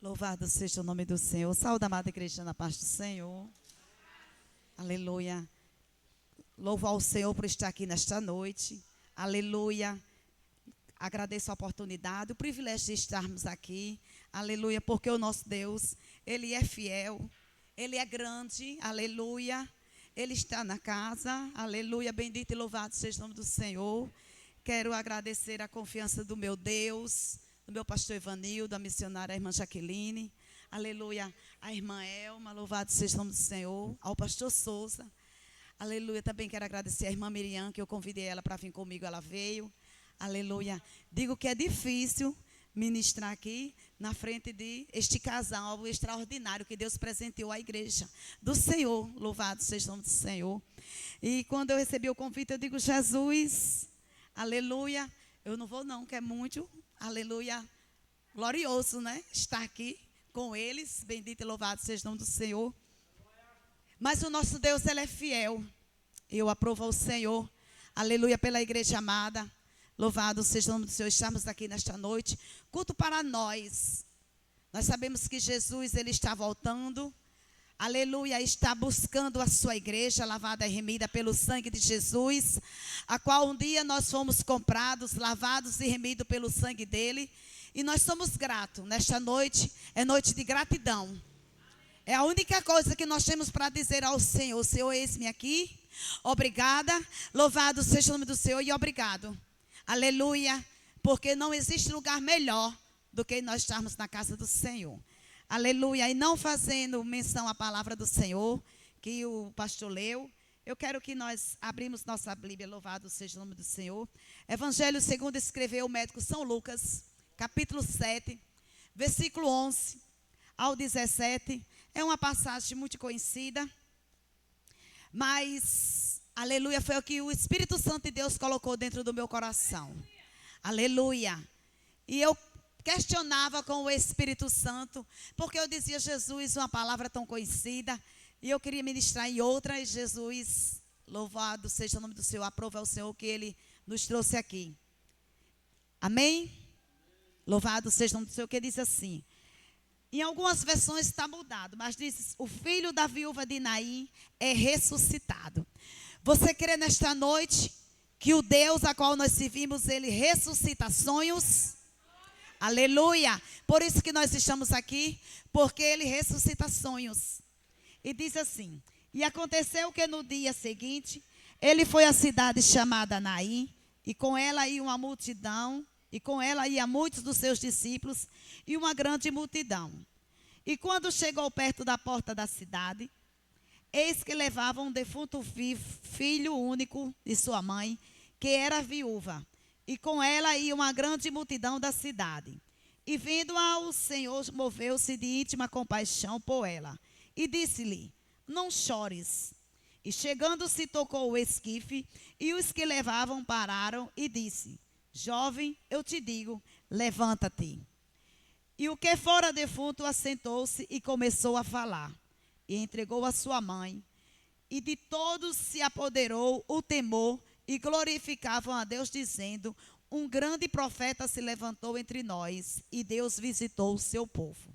Louvado seja o nome do Senhor. Saúde, amada igreja, na paz do Senhor. Aleluia. Louvo ao Senhor por estar aqui nesta noite. Aleluia. Agradeço a oportunidade, o privilégio de estarmos aqui. Aleluia, porque o nosso Deus, Ele é fiel. Ele é grande. Aleluia. Ele está na casa. Aleluia. Bendito e louvado seja o nome do Senhor. Quero agradecer a confiança do meu Deus, do meu pastor Evanildo, da missionária irmã Jaqueline. Aleluia. A irmã Elma, louvado seja o nome do Senhor. Ao pastor Souza. Aleluia. Também quero agradecer a irmã Miriam, que eu convidei ela para vir comigo, ela veio. Aleluia. Digo que é difícil ministrar aqui na frente de este casal extraordinário que Deus presenteou à igreja do Senhor. Louvado seja o nome do Senhor. E quando eu recebi o convite, eu digo, Jesus, aleluia. Eu não vou não, que é muito, aleluia, glorioso, né? Estar aqui com eles. Bendito e louvado seja o nome do Senhor. Mas o nosso Deus, Ele é fiel. Eu aprovo ao Senhor. Aleluia, pela igreja amada. Louvado seja o nome do Senhor. Estamos aqui nesta noite. Culto para nós. Nós sabemos que Jesus, Ele está voltando. Aleluia, está buscando a sua igreja, lavada e remida pelo sangue de Jesus, a qual um dia nós fomos comprados, lavados e remidos pelo sangue dele. E nós somos gratos. Nesta noite é noite de gratidão. É a única coisa que nós temos para dizer ao Senhor. Senhor, eis-me aqui. Obrigada. Louvado seja o nome do Senhor e obrigado. Aleluia. Porque não existe lugar melhor do que nós estarmos na casa do Senhor. Aleluia. E não fazendo menção à palavra do Senhor, que o pastor leu, eu quero que nós abrimos nossa Bíblia. Louvado seja o nome do Senhor. Evangelho segundo escreveu o médico São Lucas, capítulo 7, versículo 11 ao 17. É uma passagem muito conhecida, mas, aleluia, foi o que o Espírito Santo de Deus colocou dentro do meu coração. Aleluia. E eu questionava com o Espírito Santo, porque eu dizia, Jesus, uma palavra tão conhecida, e eu queria ministrar em outra, e Jesus, louvado seja o nome do Senhor, aprova ao Senhor que Ele nos trouxe aqui. Amém? Louvado seja o nome do Senhor, que diz assim. Em algumas versões está mudado, mas diz, o filho da viúva de Naim é ressuscitado. Você crê nesta noite que o Deus a qual nós servimos, Ele ressuscita sonhos? Aleluia. Por isso que nós estamos aqui, porque Ele ressuscita sonhos. E diz assim, e aconteceu que no dia seguinte, ele foi à cidade chamada Naim, e com ela ia uma multidão, e com ela ia muitos dos seus discípulos, e uma grande multidão. E quando chegou perto da porta da cidade, eis que levavam um defunto filho único de sua mãe, que era viúva. E com ela ia uma grande multidão da cidade. E vendo-a, o Senhor moveu-se de íntima compaixão por ela. E disse-lhe, não chores. E chegando-se, tocou o esquife, e os que levavam pararam, e disse, jovem, eu te digo, levanta-te. E o que fora defunto assentou-se e começou a falar. E entregou a sua mãe. E de todos se apoderou o temor, e glorificavam a Deus, dizendo, um grande profeta se levantou entre nós, e Deus visitou o seu povo.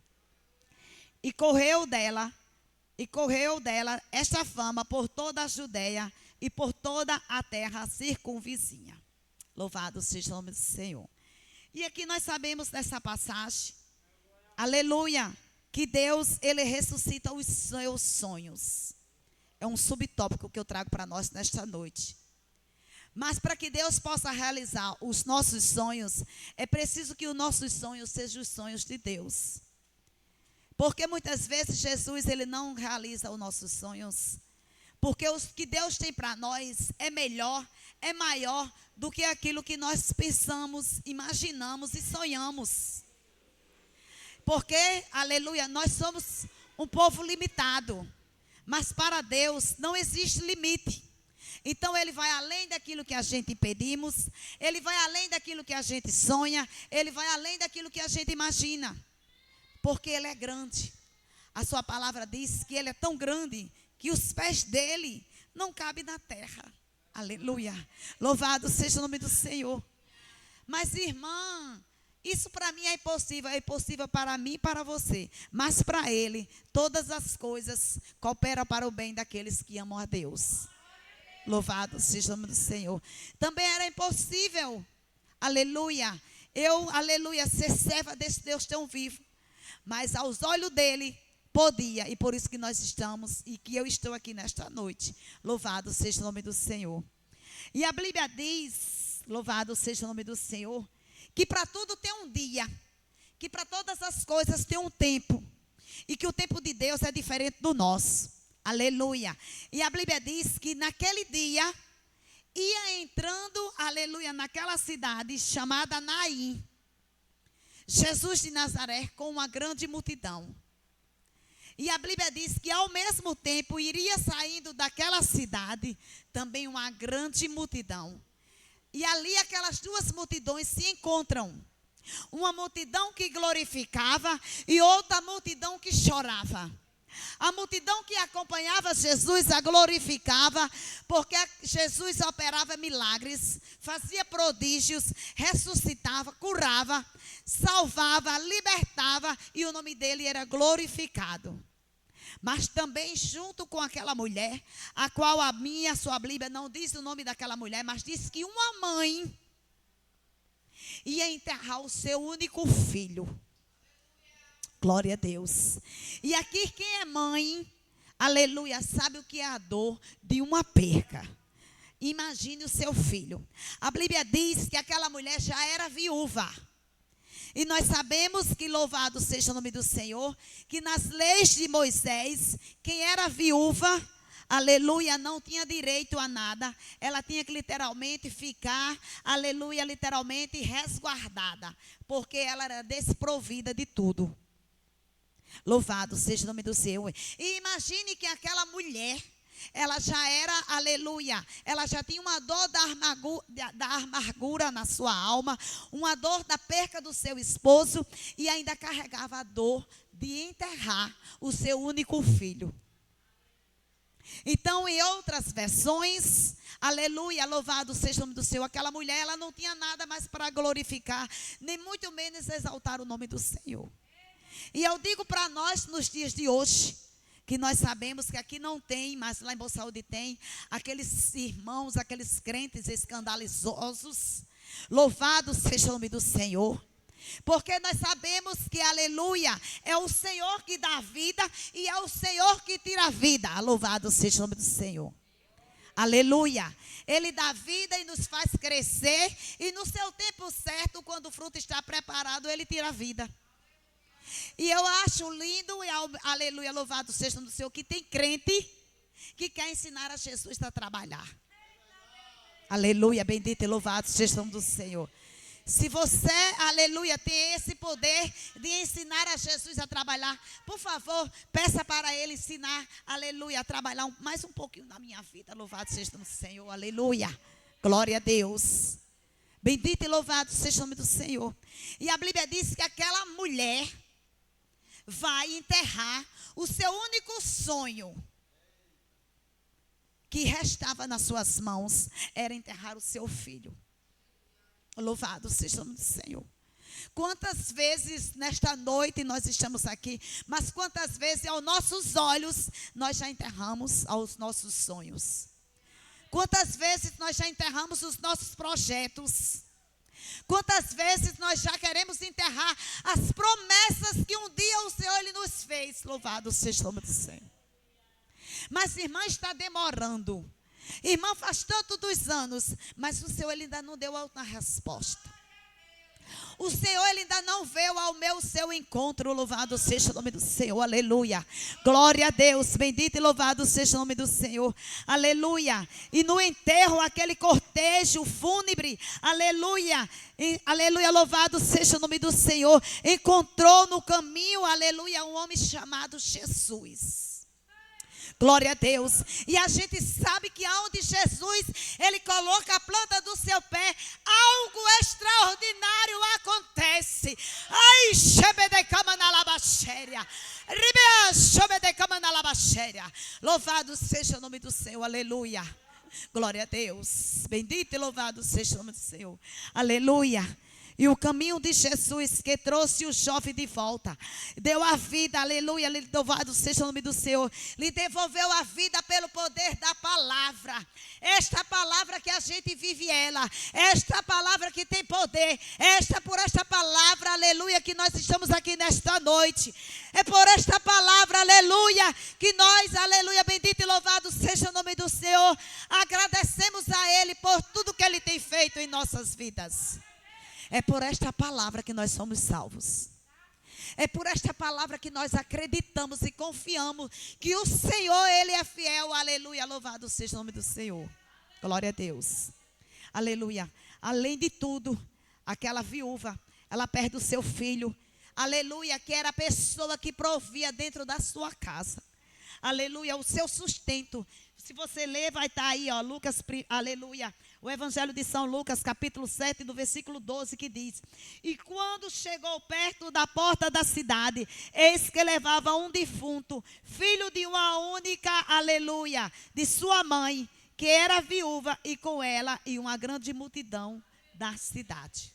E correu dela esta fama por toda a Judeia e por toda a terra circunvizinha. Louvado seja o nome do Senhor. E aqui nós sabemos dessa passagem, aleluia, que Deus, Ele ressuscita os seus sonhos. É um subtópico que eu trago para nós nesta noite. Mas para que Deus possa realizar os nossos sonhos, é preciso que os nossos sonhos sejam os sonhos de Deus. Porque muitas vezes Jesus, Ele não realiza os nossos sonhos. Porque o que Deus tem para nós é melhor, é maior do que aquilo que nós pensamos, imaginamos e sonhamos. Porque, aleluia, nós somos um povo limitado. Mas para Deus não existe limite. Então Ele vai além daquilo que a gente pedimos. Ele vai além daquilo que a gente sonha. Ele vai além daquilo que a gente imagina. Porque Ele é grande. A sua palavra diz que Ele é tão grande que os pés dEle não cabem na terra. Aleluia. Louvado seja o nome do Senhor. Mas irmã, Isso para mim é impossível para mim e para você. Mas para Ele, todas as coisas cooperam para o bem daqueles que amam a Deus. Louvado seja o nome do Senhor. Também era impossível, aleluia, aleluia, ser serva desse Deus tão vivo. Mas aos olhos dele, podia. E por isso que nós estamos, e que eu estou aqui nesta noite. Louvado seja o nome do Senhor. E a Bíblia diz, louvado seja o nome do Senhor, que para tudo tem um dia, que para todas as coisas tem um tempo, e que o tempo de Deus é diferente do nosso. Aleluia. E a Bíblia diz que naquele dia ia entrando, aleluia, naquela cidade chamada Naim, Jesus de Nazaré com uma grande multidão. E a Bíblia diz que ao mesmo tempo iria saindo daquela cidade também uma grande multidão. E ali aquelas duas multidões se encontram. Uma multidão que glorificava e outra multidão que chorava. A multidão que acompanhava Jesus a glorificava, porque Jesus operava milagres, fazia prodígios, ressuscitava, curava, salvava, libertava, e o nome dele era glorificado. Mas também junto com aquela mulher, a qual a sua Bíblia não diz o nome daquela mulher, mas diz que uma mãe ia enterrar o seu único filho. Glória a Deus. E aqui quem é mãe, aleluia, sabe o que é a dor de uma perca. Imagine o seu filho. A Bíblia diz que aquela mulher já era viúva. E nós sabemos que, louvado seja o nome do Senhor, que nas leis de Moisés, quem era viúva, aleluia, não tinha direito a nada. Ela tinha que literalmente ficar, aleluia, literalmente resguardada, porque ela era desprovida de tudo. Louvado seja o nome do Senhor. E imagine que aquela mulher, ela já era, aleluia, ela já tinha uma dor da amargura na sua alma, uma dor da perca do seu esposo, e ainda carregava a dor de enterrar o seu único filho. Então, em outras versões, aleluia, louvado seja o nome do Senhor, aquela mulher, ela não tinha nada mais para glorificar, nem muito menos exaltar o nome do Senhor. E eu digo para nós nos dias de hoje, que nós sabemos que aqui não tem, mas lá em Boa Saúde tem, aqueles irmãos, aqueles crentes escandalosos. Louvado seja o nome do Senhor. Porque nós sabemos que, aleluia, é o Senhor que dá vida e é o Senhor que tira a vida. Louvado seja o nome do Senhor. Aleluia. Ele dá vida e nos faz crescer, e no seu tempo certo, quando o fruto está preparado, ele tira a vida. E eu acho lindo, e aleluia, louvado seja o nome do Senhor, que tem crente que quer ensinar a Jesus a trabalhar. Aleluia, bendito e louvado seja o nome do Senhor. Se você, aleluia, tem esse poder de ensinar a Jesus a trabalhar, por favor, peça para ele ensinar, aleluia, a trabalhar mais um pouquinho na minha vida. Louvado seja o nome do Senhor, aleluia, glória a Deus. Bendito e louvado seja o nome do Senhor. E a Bíblia diz que aquela mulher vai enterrar o seu único sonho que restava nas suas mãos, era enterrar o seu filho. Louvado seja o nome do Senhor. Quantas vezes nesta noite nós estamos aqui, mas quantas vezes aos nossos olhos nós já enterramos os nossos sonhos? Quantas vezes nós já enterramos os nossos projetos? Quantas vezes nós já queremos enterrar as promessas que um dia o Senhor ele nos fez? Louvado seja o nome do Senhor. Mas irmã, está demorando. Irmã, faz tanto dos anos, mas o Senhor ele ainda não deu a resposta. O Senhor ele ainda não veio ao seu encontro. Louvado seja o nome do Senhor, aleluia. Glória a Deus, bendito e louvado seja o nome do Senhor, aleluia. E no enterro, aquele cortejo fúnebre, aleluia, aleluia, louvado seja o nome do Senhor, encontrou no caminho, aleluia, um homem chamado Jesus. Glória a Deus. E a gente sabe que aonde Jesus, ele coloca a planta do seu pé, algo extraordinário acontece. Ai, louvado seja o nome do Senhor, aleluia. Glória a Deus. Bendito e louvado seja o nome do Senhor, aleluia. E o caminho de Jesus que trouxe o jovem de volta, deu a vida, aleluia, louvado seja o nome do Senhor, lhe devolveu a vida pelo poder da palavra. Esta palavra que a gente vive ela, esta palavra que tem poder, por esta palavra, aleluia, que nós estamos aqui nesta noite. É por esta palavra, aleluia, que nós, aleluia, bendito e louvado seja o nome do Senhor, agradecemos a Ele por tudo que Ele tem feito em nossas vidas. É por esta palavra que nós somos salvos. É por esta palavra que nós acreditamos e confiamos que o Senhor, Ele é fiel. Aleluia, louvado seja o nome do Senhor. Glória a Deus. Aleluia. Além de tudo, aquela viúva, ela perde o seu filho. Aleluia, que era a pessoa que provia dentro da sua casa. Aleluia, o seu sustento. Se você ler, vai estar aí, ó, Lucas, aleluia. O Evangelho de São Lucas, capítulo 7, do versículo 12, que diz: e quando chegou perto da porta da cidade, eis que levava um defunto, filho de uma única, aleluia, de sua mãe, que era viúva, e com ela e uma grande multidão da cidade.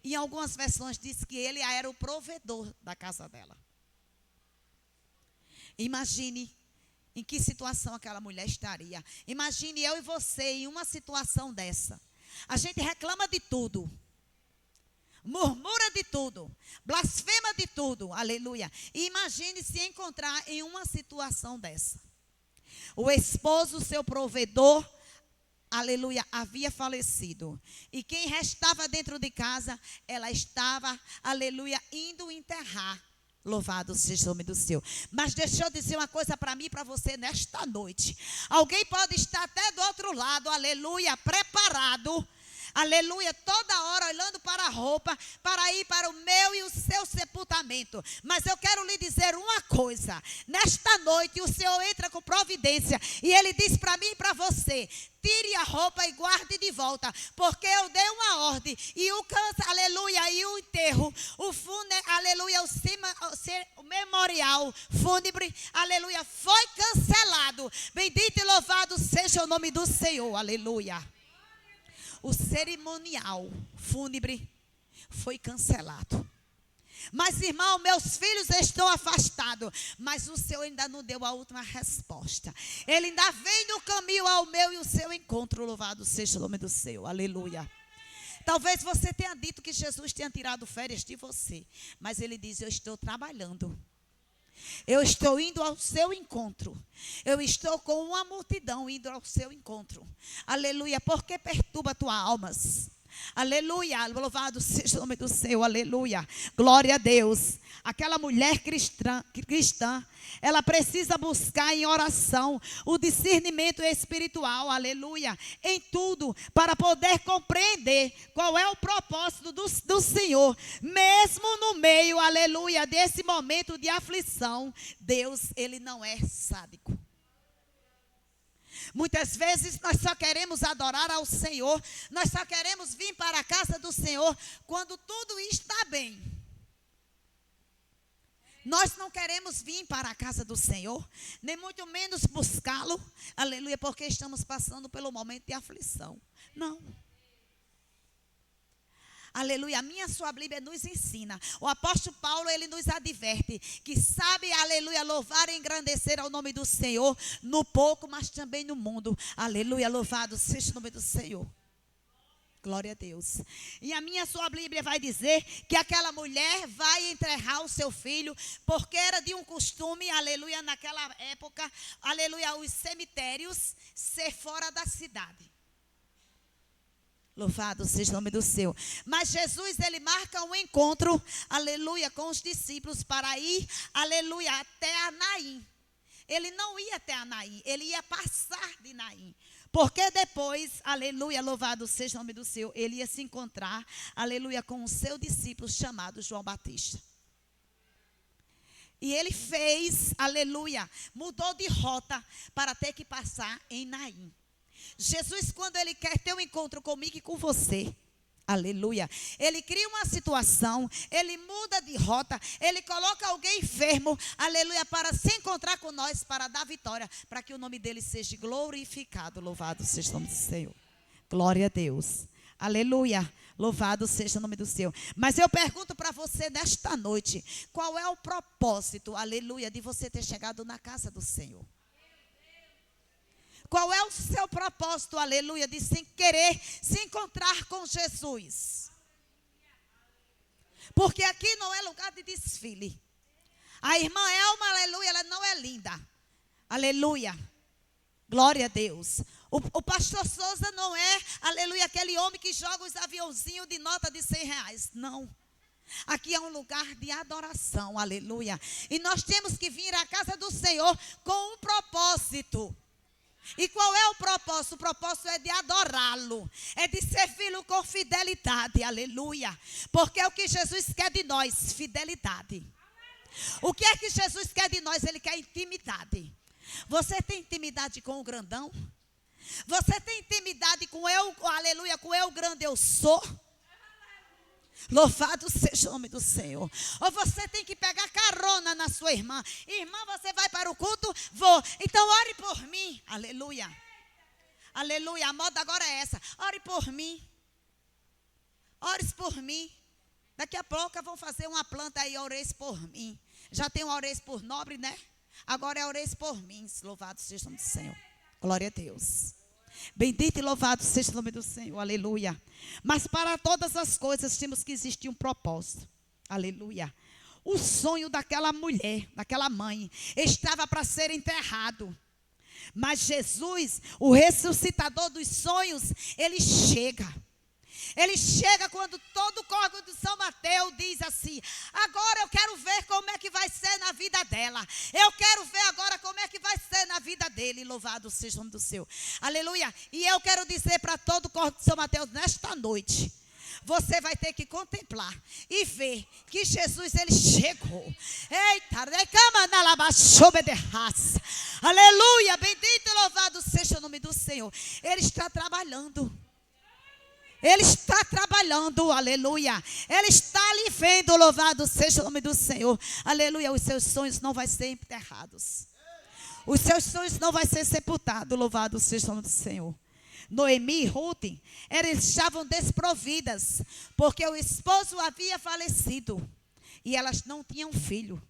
Em algumas versões diz que ele era o provedor da casa dela. Imagine em que situação aquela mulher estaria. Imagine eu e você em uma situação dessa. A gente reclama de tudo. Murmura de tudo. Blasfema de tudo. Aleluia. E imagine se encontrar em uma situação dessa. O esposo, seu provedor, aleluia, havia falecido. E quem restava dentro de casa, ela estava, aleluia, indo enterrar. Louvado seja o nome do Senhor. Mas deixa eu dizer uma coisa para mim e para você nesta noite. Alguém pode estar até do outro lado, aleluia, preparado, aleluia, toda hora olhando para a roupa, para ir para o meu e o seu sepultamento. Mas eu quero lhe dizer uma coisa. Nesta noite o Senhor entra com providência e Ele diz para mim e para você: tire a roupa e guarde de volta, porque eu dei uma ordem e aleluia, e o enterro, o funeral, aleluia, o memorial fúnebre, aleluia, foi cancelado. Bendito e louvado seja o nome do Senhor, aleluia. O cerimonial fúnebre foi cancelado. Mas, irmão, meus filhos estão afastados. Mas o Senhor ainda não deu a última resposta. Ele ainda vem no caminho ao meu e o seu encontro. Louvado seja o nome do Senhor. Aleluia. Talvez você tenha dito que Jesus tenha tirado férias de você. Mas Ele diz: eu estou trabalhando. Eu estou indo ao seu encontro. Eu estou com uma multidão indo ao seu encontro. Aleluia. Porque perturba a tua alma. Aleluia, louvado seja o nome do Senhor, aleluia, glória a Deus. Aquela mulher cristã, ela precisa buscar em oração o discernimento espiritual, aleluia, em tudo, para poder compreender qual é o propósito do Senhor, mesmo no meio, aleluia, desse momento de aflição. Deus, Ele não é sádico. Muitas vezes nós só queremos adorar ao Senhor, nós só queremos vir para a casa do Senhor quando tudo está bem. Nós não queremos vir para a casa do Senhor, nem muito menos buscá-lo, aleluia, porque estamos passando pelo momento de aflição. Não. Aleluia, a minha sua Bíblia nos ensina. O apóstolo Paulo, ele nos adverte que sabe, aleluia, louvar e engrandecer ao nome do Senhor no pouco, mas também no mundo. Aleluia, louvado seja o nome do Senhor. Glória a Deus. E a minha sua Bíblia vai dizer que aquela mulher vai enterrar o seu filho, porque era de um costume, aleluia, naquela época, aleluia, os cemitérios ser fora da cidade. Louvado seja o nome do Senhor. Mas Jesus, ele marca um encontro, aleluia, com os discípulos para ir, aleluia, até a Naim. Ele não ia até a Naim, ele ia passar de Naim. Porque depois, aleluia, louvado seja o nome do Senhor, ele ia se encontrar, aleluia, com o seu discípulo chamado João Batista. E ele fez, aleluia, mudou de rota para ter que passar em Naim. Jesus, quando Ele quer ter um encontro comigo e com você, aleluia, Ele cria uma situação, Ele muda de rota, Ele coloca alguém enfermo, aleluia, para se encontrar com nós, para dar vitória, para que o nome dEle seja glorificado. Louvado seja o nome do Senhor. Glória a Deus. Aleluia. Louvado seja o nome do Senhor. Mas eu pergunto para você nesta noite, qual é o propósito, aleluia, de você ter chegado na casa do Senhor? Qual é o seu propósito, aleluia, de querer se encontrar com Jesus? Porque aqui não é lugar de desfile. A irmã Elma, aleluia, ela não é linda. Aleluia. Glória a Deus. O pastor Souza não é, aleluia, aquele homem que joga os aviãozinhos de nota de R$100. Não. Aqui é um lugar de adoração, aleluia. E nós temos que vir à casa do Senhor com um propósito. E qual é o propósito? O propósito é de adorá-lo. É de servi-lo com fidelidade, aleluia. Porque é o que Jesus quer de nós, fidelidade. O que é que Jesus quer de nós? Ele quer intimidade. Você tem intimidade com o grandão? Você tem intimidade com eu, aleluia, com eu grande eu sou? Louvado seja o nome do Senhor. Ou você tem que pegar carona na sua irmã. Irmã, você vai para o culto? Vou. Então ore por mim. Aleluia. Aleluia. A moda agora é essa. Ore por mim. Ores por mim. Daqui a pouco vão fazer uma planta aí, ores por mim. Já tem um ores por nobre, né? Agora é ores por mim. Louvado seja o nome do Senhor. Glória a Deus. Bendito e louvado seja o nome do Senhor, aleluia. Mas para todas as coisas temos que existir um propósito, aleluia. O sonho daquela mulher, daquela mãe, estava para ser enterrado. Mas Jesus, o ressuscitador dos sonhos, ele chega. Ele chega quando todo o córrego de São Mateus diz assim: agora eu quero ver como é que vai ser na vida dela. Eu quero ver agora como é que vai ser na vida dele. Louvado seja o nome do Senhor. Aleluia. E eu quero dizer para todo o córrego de São Mateus nesta noite: você vai ter que contemplar e ver que Jesus, ele chegou. Eita, aleluia, bendito e louvado seja o nome do Senhor. Ele está trabalhando. Ele está trabalhando, aleluia. Ele está lhe vendo, louvado seja o nome do Senhor. Aleluia, os seus sonhos não vão ser enterrados. Os seus sonhos não vão ser sepultados, louvado seja o nome do Senhor. Noemi e Ruth, elas estavam desprovidas, porque o esposo havia falecido e elas não tinham filho.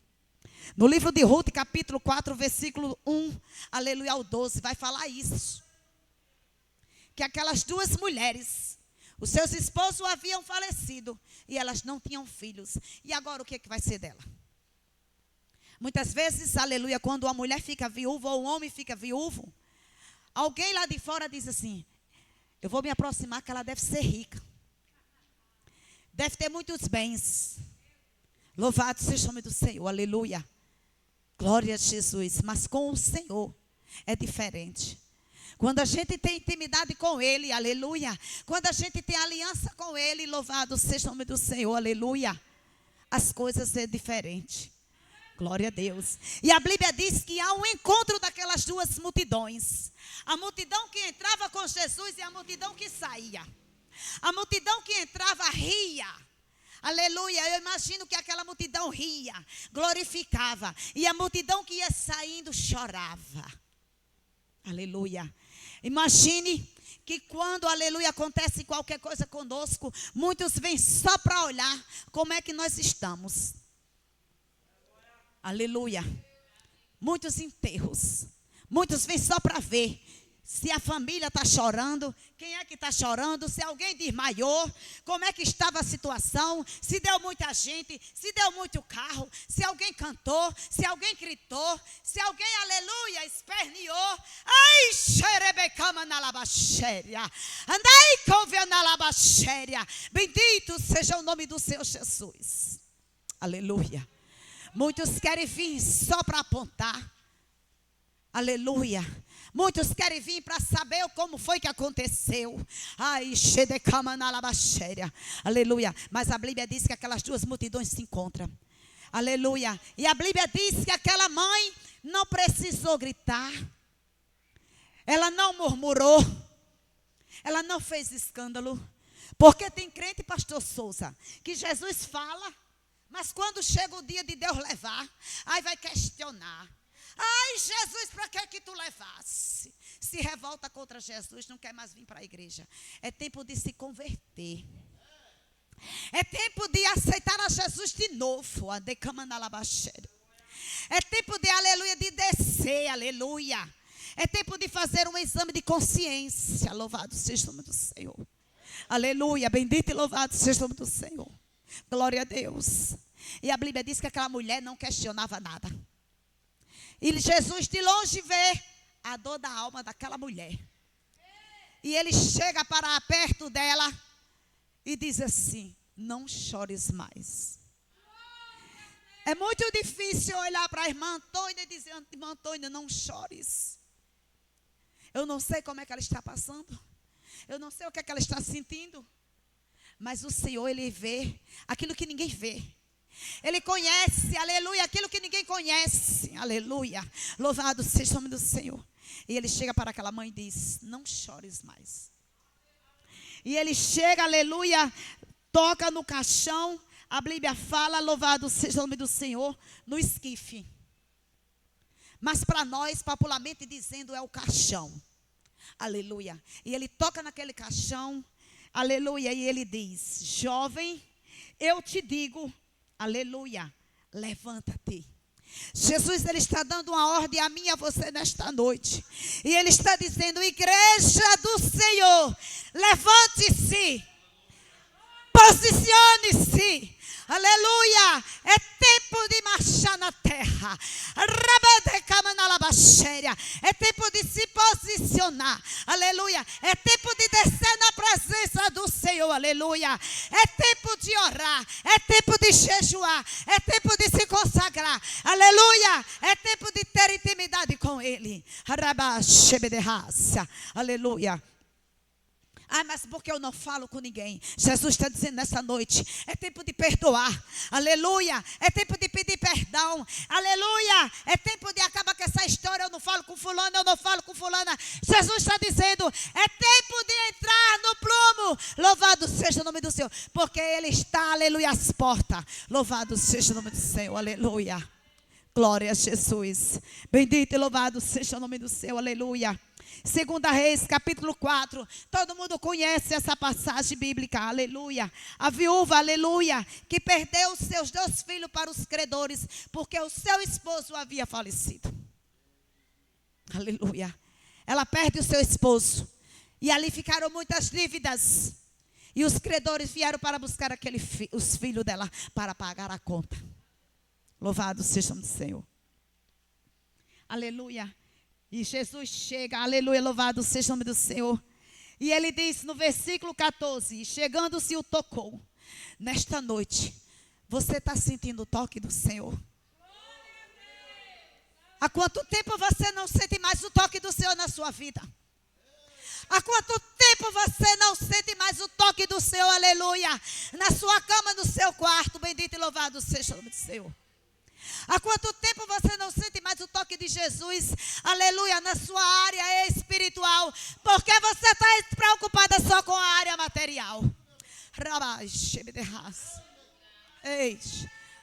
No livro de Ruth, capítulo 4, versículo 1, aleluia, ao 12, vai falar isso. Que aquelas duas mulheres, os seus esposos haviam falecido e elas não tinham filhos. E agora o que vai ser dela? Muitas vezes, aleluia, quando uma mulher fica viúva ou um homem fica viúvo, alguém lá de fora diz assim: eu vou me aproximar que ela deve ser rica. Deve ter muitos bens. Louvado seja o nome do Senhor, aleluia. Glória a Jesus. Mas com o Senhor é diferente. Quando a gente tem intimidade com Ele, aleluia. Quando a gente tem aliança com Ele, louvado seja o nome do Senhor, aleluia. As coisas são diferentes. Glória a Deus. E a Bíblia diz que há um encontro daquelas duas multidões. A multidão que entrava com Jesus e a multidão que saía. A multidão que entrava ria. Aleluia, eu imagino que aquela multidão ria, glorificava. E a multidão que ia saindo chorava. Aleluia. Imagine que quando, aleluia, acontece qualquer coisa conosco, muitos vêm só para olhar como é que nós estamos. Aleluia. Muitos enterros. Muitos vêm só para ver se a família está chorando, quem é que está chorando, se alguém desmaiou, como é que estava a situação, se deu muita gente, se deu muito carro, se alguém cantou, se alguém gritou, se alguém, aleluia, esperneou. Ai, xerebecama na labaxéria. Andai com na labaxéria. Bendito seja o nome do Senhor Jesus. Aleluia. Muitos querem vir só para apontar. Aleluia. Muitos querem vir para saber como foi que aconteceu. Ai, xedecama na labaxéria. Aleluia. Mas a Bíblia diz que aquelas duas multidões se encontram. Aleluia. E a Bíblia diz que aquela mãe não precisou gritar. Ela não murmurou. Ela não fez escândalo. Porque tem crente, pastor Souza, que Jesus fala, mas quando chega o dia de Deus levar, aí vai questionar. Ai, Jesus, para que tu levasse? Se revolta contra Jesus, não quer mais vir para a igreja. É tempo de se converter. É tempo de aceitar a Jesus de novo. É tempo de, aleluia, de descer, aleluia. É tempo de fazer um exame de consciência. Louvado seja o nome do Senhor. Aleluia, bendito e louvado seja o nome do Senhor. Glória a Deus. E a Bíblia diz que aquela mulher não questionava nada. E Jesus de longe vê a dor da alma daquela mulher. E ele chega para perto dela e diz assim: não chores mais. É muito difícil olhar para a irmã Antônia e dizer: irmã Antônia, não chores. Eu não sei como é que ela está passando. Eu não sei o que é que ela está sentindo. Mas o Senhor, Ele vê aquilo que ninguém vê. Ele conhece, aleluia, aquilo que ninguém conhece. Aleluia. Louvado seja o nome do Senhor. E Ele chega para aquela mãe e diz: não chores mais. E Ele chega, aleluia, toca no caixão. A Bíblia fala, louvado seja o nome do Senhor, no esquife. Mas para nós, popularmente dizendo, é o caixão. Aleluia. E ele toca naquele caixão, aleluia, e ele diz: jovem, eu te digo, aleluia, levanta-te. Jesus, ele está dando uma ordem a mim e a você nesta noite. E ele está dizendo: igreja do Senhor, levante-se, posicione-se. Aleluia, é tempo de marchar na terra. É tempo de se posicionar. Aleluia, é tempo de descer na presença do Senhor. Aleluia, é tempo de orar, é tempo de jejuar, é tempo de se consagrar. Aleluia, é tempo de ter intimidade com Ele. Aleluia. Ah, mas porque eu não falo com ninguém? Jesus está dizendo nessa noite: é tempo de perdoar. Aleluia. É tempo de pedir perdão. Aleluia. É tempo de acabar com essa história: eu não falo com fulano, eu não falo com fulana. Jesus está dizendo: é tempo de entrar no prumo. Louvado seja o nome do Senhor, porque Ele está, aleluia, às portas. Louvado seja o nome do Senhor, aleluia. Glória a Jesus. Bendito e louvado seja o nome do Senhor, aleluia. 2 Reis, capítulo 4. Todo mundo conhece essa passagem bíblica, aleluia. A viúva, aleluia, que perdeu os seus 2 filhos para os credores, porque o seu esposo havia falecido. Aleluia. Ela perde o seu esposo. E ali ficaram muitas dívidas. E os credores vieram para buscar os filhos dela para pagar a conta. Louvado seja o nome do Senhor. Aleluia. E Jesus chega, aleluia, louvado seja o nome do Senhor. E ele diz no versículo 14: chegando-se o tocou. Nesta noite, você está sentindo o toque do Senhor? Há quanto tempo você não sente mais o toque do Senhor na sua vida? Há quanto tempo você não sente mais o toque do Senhor, aleluia, na sua cama, no seu quarto? Bendito e louvado seja o nome do Senhor. Há quanto tempo você não sente mais o toque de Jesus, aleluia, na sua área espiritual? Porque você está preocupada só com a área material.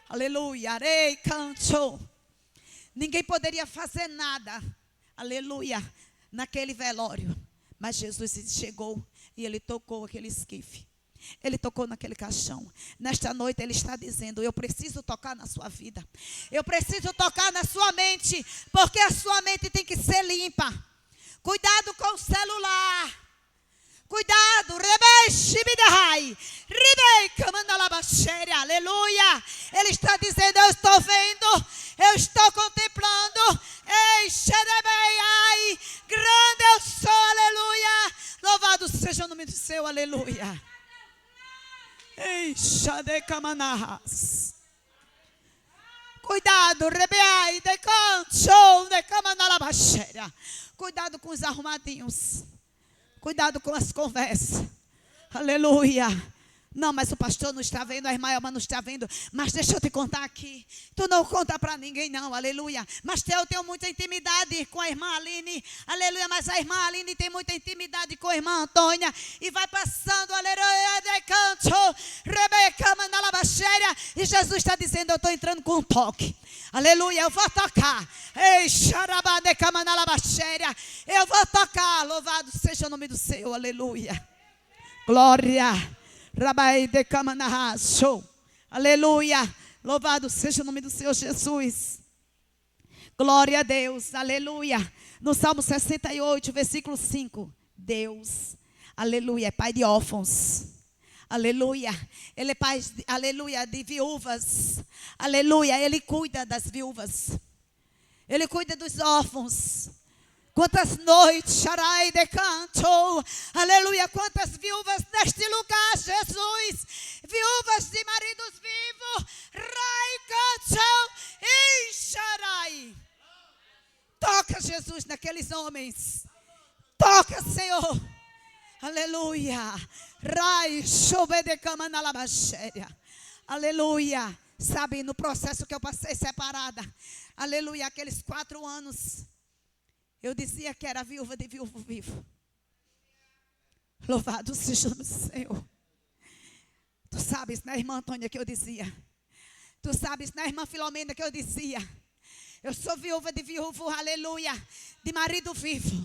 Aleluia, arei, cantou. Ninguém poderia fazer nada, aleluia, naquele velório. Mas Jesus chegou e Ele tocou aquele esquife. Ele tocou naquele caixão. Nesta noite Ele está dizendo: eu preciso tocar na sua vida. Eu preciso tocar na sua mente. Porque a sua mente tem que ser limpa. Cuidado com o celular. Cuidado. Aleluia. Ele está dizendo: eu estou vendo. Eu estou contemplando. Ei, ai, grande eu sou. Aleluia. Louvado seja o nome do Senhor. Aleluia. Cuidado, rebeai, cuidado com os arrumadinhos. Cuidado com as conversas. Aleluia. Não, mas o pastor não está vendo, a irmã Elma não está vendo. Mas deixa eu te contar aqui. Tu não conta para ninguém não, aleluia. Mas eu tenho muita intimidade com a irmã Aline, aleluia. Mas a irmã Aline tem muita intimidade com a irmã Antônia. E vai passando, aleluia, de canto, Rebeca, Manalabaxéria. E Jesus está dizendo: eu estou entrando com um toque. Aleluia, eu vou tocar. Ei, Xarabadeca, Manalabaxéria. Eu vou tocar, louvado seja o nome do Senhor, aleluia. Glória. Rabai de Kamanaha. Show. Aleluia. Louvado seja o nome do Senhor Jesus. Glória a Deus. Aleluia. No Salmo 68, versículo 5. Deus, aleluia, é pai de órfãos. Aleluia. Ele é pai, aleluia, de viúvas. Aleluia. Ele cuida das viúvas. Ele cuida dos órfãos. Quantas noites, charai de canto, aleluia, quantas viúvas neste lugar, Jesus, viúvas de maridos vivos, rai, canto e charai. Toca, Jesus, naqueles homens. Toca, Senhor. Aleluia. Rai, chove de cama na labaxéria. Aleluia. Sabe, no processo que eu passei separada, aleluia, aqueles 4 anos, eu dizia que era viúva de viúvo vivo. Louvado seja o nome do Senhor. Tu sabes, né, irmã Antônia, que eu dizia. Tu sabes, né, irmã Filomena, que eu dizia. Eu sou viúva de viúvo, aleluia, de marido vivo.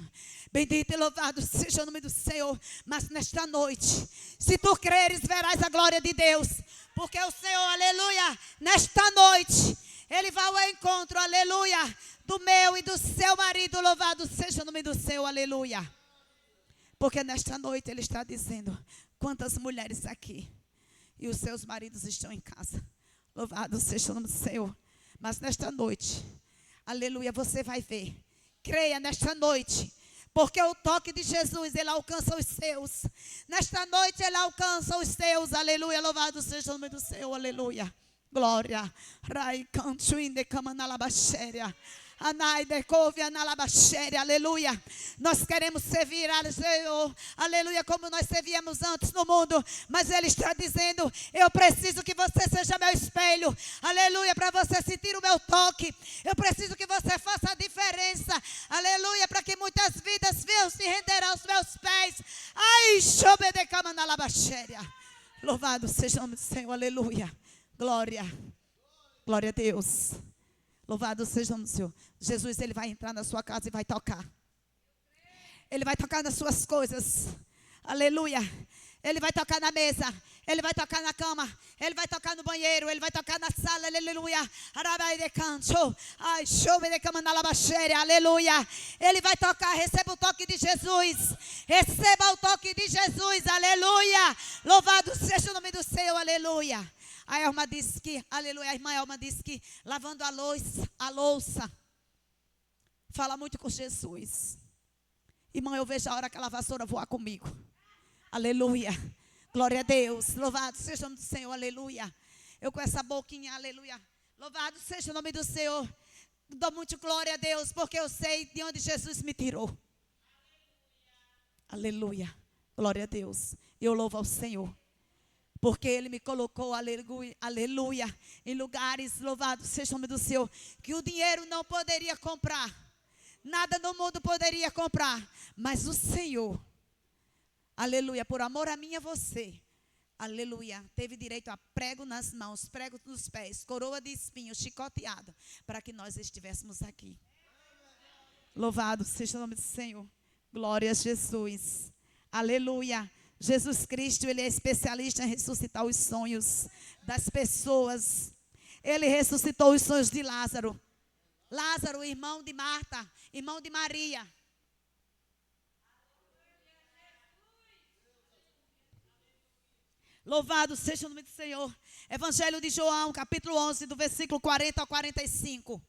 Bendito e louvado seja o nome do Senhor. Mas nesta noite, se tu creres, verás a glória de Deus. Porque o Senhor, aleluia, nesta noite, Ele vai ao encontro, aleluia, do meu e do seu marido. Louvado seja o nome do Senhor, aleluia. Porque nesta noite Ele está dizendo, quantas mulheres aqui e os seus maridos estão em casa. Louvado seja o nome do Senhor. Mas nesta noite, aleluia, você vai ver. Creia nesta noite. Porque o toque de Jesus, Ele alcança os seus. Nesta noite Ele alcança os seus. Aleluia, louvado seja o nome do Senhor. Aleluia. Glória. Rai cantuinde camanalabaxéria. Anai de couve analabaxéria. Aleluia. Nós queremos servir ao Senhor. Aleluia, como nós servíamos antes no mundo. Mas Ele está dizendo, eu preciso que você seja meu espelho. Aleluia, para você sentir o meu toque. Eu preciso que você faça a diferença. Aleluia, para que muitas vidas venham se render aos meus pés. Ai, chobe de camanalabaxéria. Louvado seja o nome do Senhor. Aleluia. Glória. Glória a Deus. Louvado seja o nome do Senhor. Jesus, Ele vai entrar na sua casa e vai tocar. Ele vai tocar nas suas coisas. Aleluia. Ele vai tocar na mesa. Ele vai tocar na cama. Ele vai tocar no banheiro. Ele vai tocar na sala. Aleluia. Arabai de canto. Ai, chove de cama na labaxéria. Aleluia. Ele vai tocar. Receba o toque de Jesus. Receba o toque de Jesus. Aleluia. Louvado seja o nome do Senhor. Aleluia. A Elma disse que, aleluia, a irmã Elma disse que lavando a louça, fala muito com Jesus. Irmã, eu vejo a hora que a vassoura voar comigo. Aleluia. Glória a Deus. Louvado seja o nome do Senhor. Aleluia. Eu com essa boquinha, aleluia. Louvado seja o nome do Senhor. Dou muito glória a Deus, porque eu sei de onde Jesus me tirou. Aleluia. Glória a Deus. Eu louvo ao Senhor. Porque Ele me colocou, aleluia, aleluia, em lugares, louvado seja o nome do Senhor, que o dinheiro não poderia comprar. Nada no mundo poderia comprar. Mas o Senhor, aleluia, por amor a mim e a você, aleluia, teve direito a prego nas mãos, prego nos pés, coroa de espinhos, chicoteado, para que nós estivéssemos aqui. Louvado seja o nome do Senhor. Glória a Jesus. Aleluia. Jesus Cristo, Ele é especialista em ressuscitar os sonhos das pessoas. Ele ressuscitou os sonhos de Lázaro. Lázaro, irmão de Marta, irmão de Maria. Louvado seja o nome do Senhor. Evangelho de João, capítulo 11, do versículo 40 ao 45.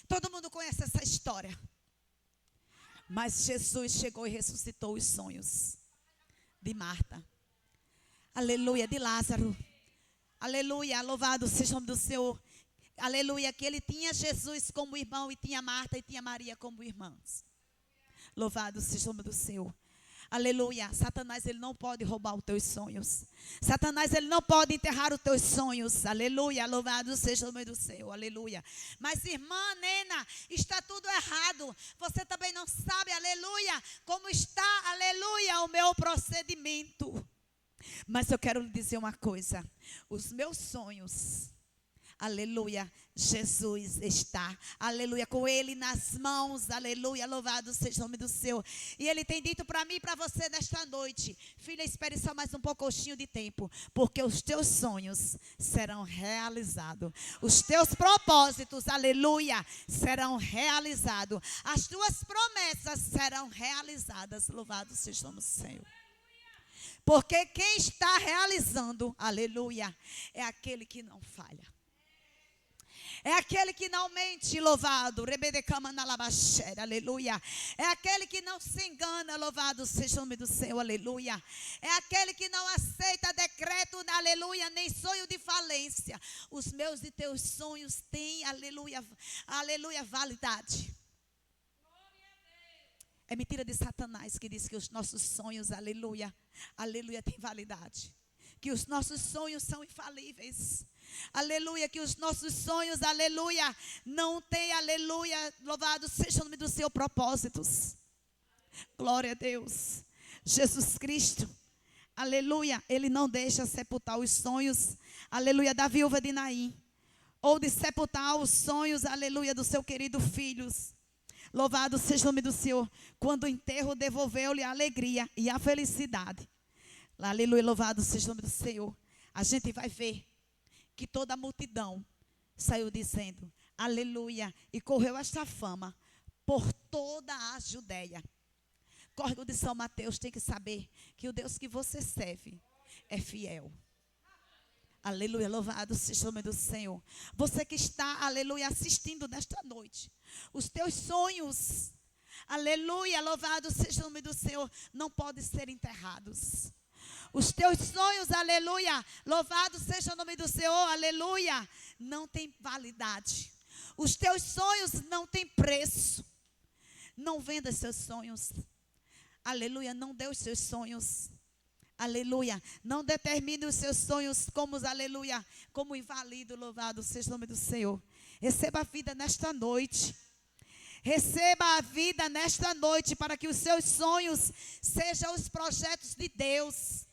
Todo mundo conhece essa história. Mas Jesus chegou e ressuscitou os sonhos de Marta, aleluia, de Lázaro, aleluia, louvado seja o nome do Senhor, aleluia, que ele tinha Jesus como irmão e tinha Marta e tinha Maria como irmãs, louvado seja o nome do Senhor, aleluia. Satanás, ele não pode roubar os teus sonhos, Satanás, ele não pode enterrar os teus sonhos, aleluia, louvado seja o nome do Senhor, aleluia. Mas irmã Nena, está tudo errado, você também não sabe, aleluia, como está, aleluia, o meu procedimento. Mas eu quero lhe dizer uma coisa, os meus sonhos, Aleluia, Jesus está, aleluia, com Ele nas mãos, aleluia, louvado seja o nome do Senhor. E Ele tem dito para mim e para você nesta noite: filha, espere só mais um pouquinho de tempo, porque os teus sonhos serão realizados, os teus propósitos, aleluia, serão realizados, as tuas promessas serão realizadas, louvado seja o nome do Senhor. Porque quem está realizando, aleluia, é aquele que não falha. É aquele que não mente, louvado. Aleluia. É aquele que não se engana, louvado seja o nome do Senhor, aleluia. É aquele que não aceita decreto, aleluia, nem sonho de falência. Os meus e teus sonhos têm, aleluia, aleluia, validade. É mentira de Satanás que diz que os nossos sonhos, aleluia, aleluia, têm validade. Que os nossos sonhos são infalíveis. Aleluia, que os nossos sonhos, aleluia, não tem, aleluia, louvado seja o nome do Senhor, propósitos. Glória a Deus. Jesus Cristo, aleluia, Ele não deixa sepultar os sonhos, aleluia, da viúva de Naim. Ou de sepultar os sonhos, aleluia, do seu querido filho. Louvado seja o nome do Senhor. Quando o enterro devolveu-lhe a alegria e a felicidade. Aleluia, louvado seja o nome do Senhor. A gente vai ver que toda a multidão saiu dizendo, aleluia, e correu esta fama por toda a Judéia. Córrego de São Mateus tem que saber que o Deus que você serve é fiel. Aleluia, louvado seja o nome do Senhor. Você que está, aleluia, assistindo nesta noite, os teus sonhos, aleluia, louvado seja o nome do Senhor, não podem ser enterrados. Os teus sonhos, aleluia, louvado seja o nome do Senhor, aleluia, não tem validade. Os teus sonhos não têm preço. Não venda seus sonhos. Aleluia, não dê os seus sonhos. Aleluia, não determine os seus sonhos como, aleluia, como inválido, louvado seja o nome do Senhor. Receba a vida nesta noite. Receba a vida nesta noite para que os seus sonhos sejam os projetos de Deus.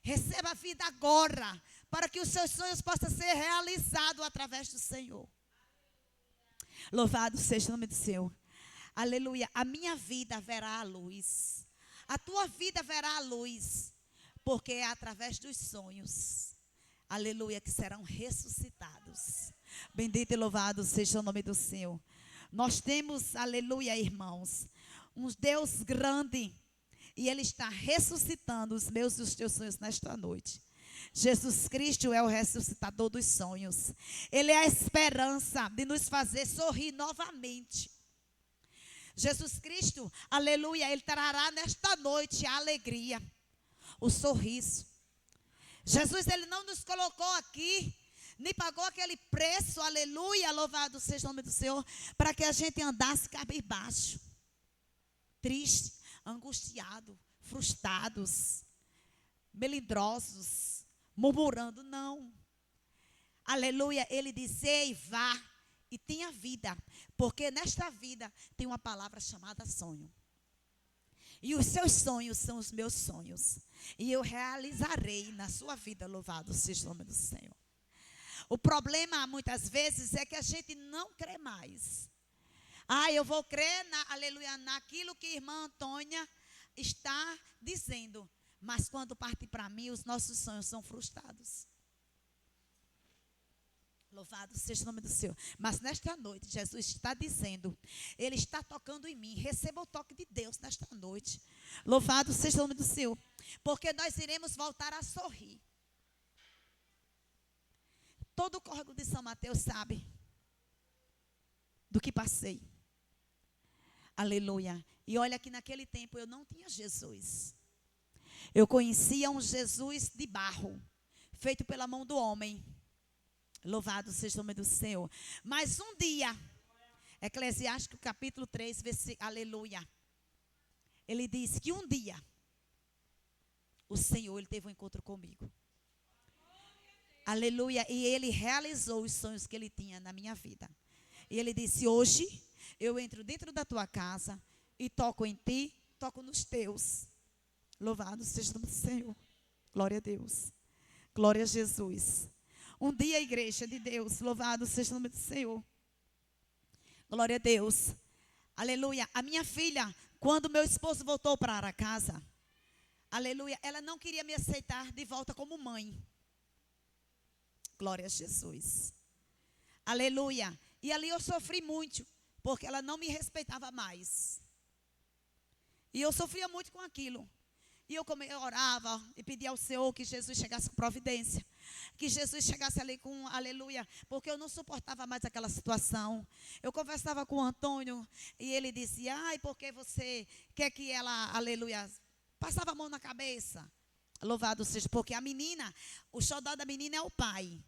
Receba a vida agora, para que os seus sonhos possam ser realizados através do Senhor. Louvado seja o nome do Senhor. Aleluia. A minha vida verá a luz. A tua vida verá a luz. Porque é através dos sonhos, aleluia, que serão ressuscitados. Bendito e louvado seja o nome do Senhor. Nós temos, aleluia, irmãos, um Deus grande. E Ele está ressuscitando os meus e os teus sonhos nesta noite. Jesus Cristo é o ressuscitador dos sonhos. Ele é a esperança de nos fazer sorrir novamente. Jesus Cristo, aleluia, Ele trará nesta noite a alegria, o sorriso. Jesus, Ele não nos colocou aqui, nem pagou aquele preço, aleluia, louvado seja o nome do Senhor, para que a gente andasse cabisbaixo, triste, angustiado, frustrados, melindrosos, murmurando, não. Aleluia, Ele diz, ei, vá e tenha vida, porque nesta vida tem uma palavra chamada sonho. E os seus sonhos são os meus sonhos, e eu realizarei na sua vida, louvado seja o nome do Senhor. O problema muitas vezes é que a gente não crê mais. Eu vou crer, aleluia, naquilo que a irmã Antônia está dizendo. Mas quando parte para mim, os nossos sonhos são frustrados. Louvado seja o nome do Senhor. Mas nesta noite, Jesus está dizendo, Ele está tocando em mim. Receba o toque de Deus nesta noite. Louvado seja o nome do Senhor. Porque nós iremos voltar a sorrir. Todo o córrego de São Mateus sabe do que passei. Aleluia. E olha que naquele tempo eu não tinha Jesus. Eu conhecia um Jesus de barro, feito pela mão do homem. Louvado seja o nome do Senhor. Mas um dia, Eclesiástico capítulo 3, aleluia. Ele diz que um dia, o Senhor, Ele teve um encontro comigo. Aleluia. E Ele realizou os sonhos que Ele tinha na minha vida. E Ele disse, hoje eu entro dentro da tua casa e toco em ti, toco nos teus. Louvado seja o nome do Senhor. Glória a Deus. Glória a Jesus. Um dia, igreja de Deus, louvado seja o nome do Senhor. Glória a Deus. Aleluia. A minha filha, quando meu esposo voltou para a casa, aleluia, ela não queria me aceitar de volta como mãe. Glória a Jesus. Aleluia. E ali eu sofri muito, porque ela não me respeitava mais. E eu sofria muito com aquilo. E eu orava e pedia ao Senhor que Jesus chegasse com providência. Que Jesus chegasse ali com aleluia. Porque eu não suportava mais aquela situação. Eu conversava com o Antônio e ele dizia, ai, porque você quer que ela, aleluia, passava a mão na cabeça. Louvado seja, porque a menina, o xodó da menina é o pai.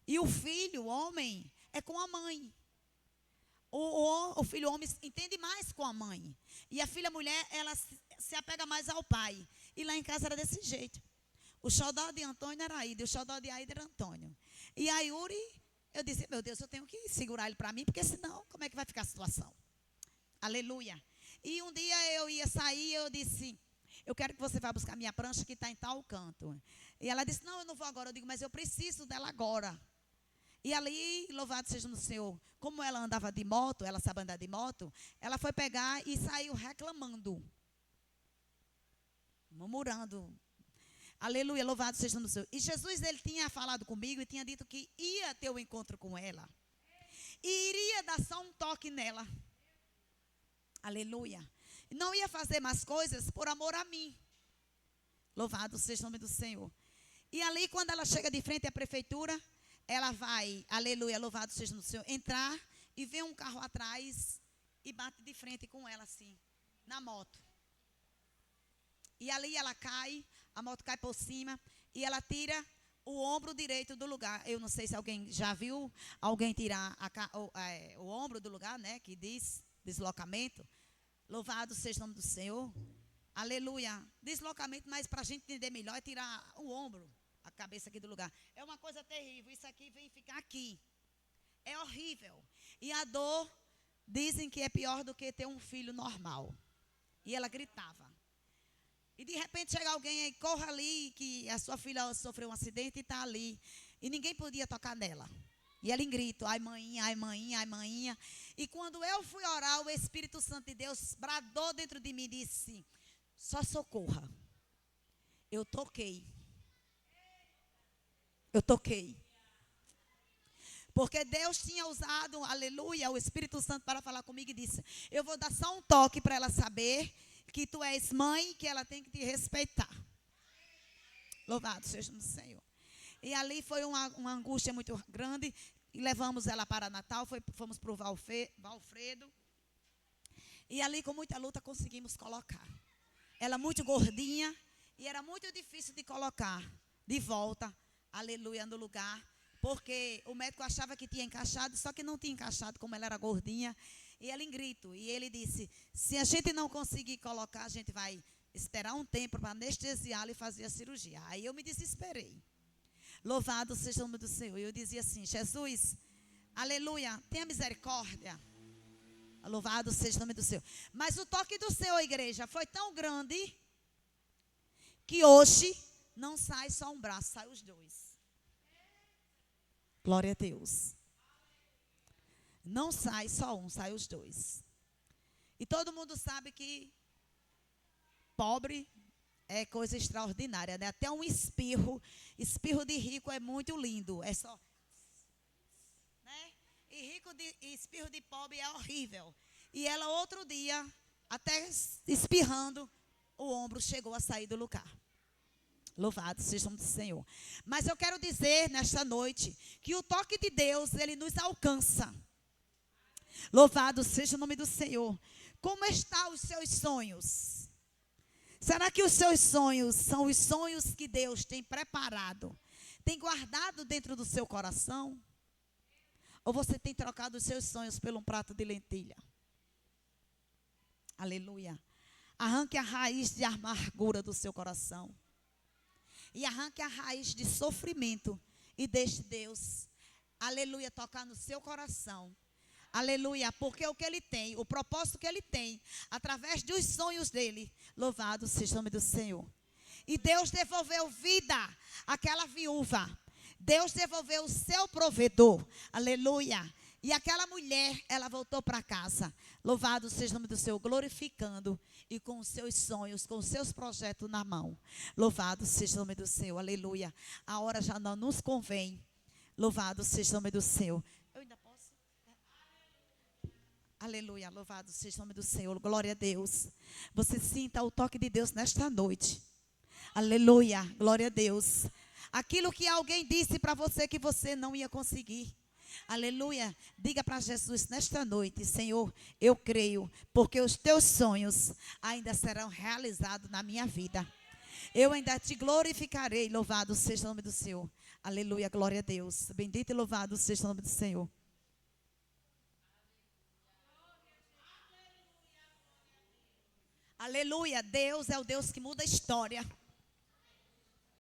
E o filho, o homem, é com a mãe. O filho homem entende mais com a mãe. E a filha mulher, ela se apega mais ao pai. E lá em casa era desse jeito. O xodó de Antônio era Aida, o xodó de Aida era Antônio. E a Yuri, eu disse, meu Deus, eu tenho que segurar ele para mim, porque senão, como é que vai ficar a situação? Aleluia. E um dia eu ia sair, eu disse, eu quero que você vá buscar minha prancha que está em tal canto. E ela disse, não, eu não vou agora. Eu digo, mas eu preciso dela agora. E ali, louvado seja o Senhor, como ela andava de moto, ela sabe andar de moto, ela foi pegar e saiu reclamando, murmurando. Aleluia, louvado seja o Senhor. E Jesus, ele tinha falado comigo e tinha dito que ia ter um encontro com ela. E iria dar só um toque nela. Aleluia. Não ia fazer mais coisas por amor a mim. Louvado seja o nome do Senhor. E ali, quando ela chega de frente à prefeitura, ela vai, aleluia, louvado seja o Senhor, entrar e vê um carro atrás e bate de frente com ela assim, na moto. E ali ela cai, a moto cai por cima e ela tira o ombro direito do lugar. Eu não sei se alguém já viu alguém tirar o ombro do lugar, né, que diz deslocamento. Louvado seja o nome do Senhor. Aleluia. Deslocamento, mas para a gente entender melhor é tirar o ombro. A cabeça aqui do lugar. É uma coisa terrível. Isso aqui vem ficar aqui. É horrível. E a dor, dizem que é pior do que ter um filho normal. E ela gritava. E de repente chega alguém aí, corra ali, que a sua filha sofreu um acidente e está ali. E ninguém podia tocar nela. E ela em grito, ai maninha, ai maninha, ai maninha. E quando eu fui orar, o Espírito Santo de Deus bradou dentro de mim e disse, só socorra. Eu toquei. Eu toquei. Porque Deus tinha usado, aleluia, o Espírito Santo para falar comigo e disse, eu vou dar só um toque para ela saber que tu és mãe, que ela tem que te respeitar. Louvado seja o Senhor. E ali foi uma angústia muito grande. E levamos ela para Natal, fomos para o Valfredo. E ali com muita luta conseguimos colocar. Ela muito gordinha e era muito difícil de colocar de volta. Aleluia, no lugar, porque o médico achava que tinha encaixado, só que não tinha encaixado, como ela era gordinha, e ela em grito, e ele disse, se a gente não conseguir colocar, a gente vai esperar um tempo para anestesiá-la e fazer a cirurgia. Aí eu me desesperei. Louvado seja o nome do Senhor. Eu dizia assim, Jesus, aleluia, tenha misericórdia. Louvado seja o nome do Senhor. Mas o toque do Senhor, igreja, foi tão grande, que hoje não sai só um braço, sai os dois. Glória a Deus. Não sai só um, sai os dois. E todo mundo sabe que pobre é coisa extraordinária, né? Até um espirro de rico é muito lindo. É só, né? E espirro de pobre é horrível. E ela outro dia, até espirrando, o ombro chegou a sair do lugar. Louvado seja o nome do Senhor. Mas eu quero dizer nesta noite que o toque de Deus, ele nos alcança. Louvado seja o nome do Senhor. Como estão os seus sonhos? Será que os seus sonhos são os sonhos que Deus tem preparado, tem guardado dentro do seu coração? Ou você tem trocado os seus sonhos por um prato de lentilha? Aleluia. Arranque a raiz de amargura do seu coração. E arranque a raiz de sofrimento e deixe Deus, aleluia, tocar no seu coração. Aleluia, porque o que ele tem, o propósito que ele tem, através dos sonhos dele, louvado seja o nome do Senhor. E Deus devolveu vida àquela viúva. Deus devolveu o seu provedor. Aleluia. E aquela mulher, ela voltou para casa. Louvado seja o nome do Senhor, glorificando e com os seus sonhos, com os seus projetos na mão. Louvado seja o nome do Senhor, aleluia. A hora já não nos convém. Louvado seja o nome do Senhor. Eu ainda posso? Aleluia, louvado seja o nome do Senhor, glória a Deus. Você sinta o toque de Deus nesta noite. Aleluia, glória a Deus. Aquilo que alguém disse para você que você não ia conseguir. Aleluia, diga para Jesus nesta noite: Senhor, eu creio, porque os teus sonhos ainda serão realizados na minha vida. Eu ainda te glorificarei, louvado seja o nome do Senhor. Aleluia, glória a Deus. Bendito e louvado seja o nome do Senhor. Aleluia, Deus é o Deus que muda a história.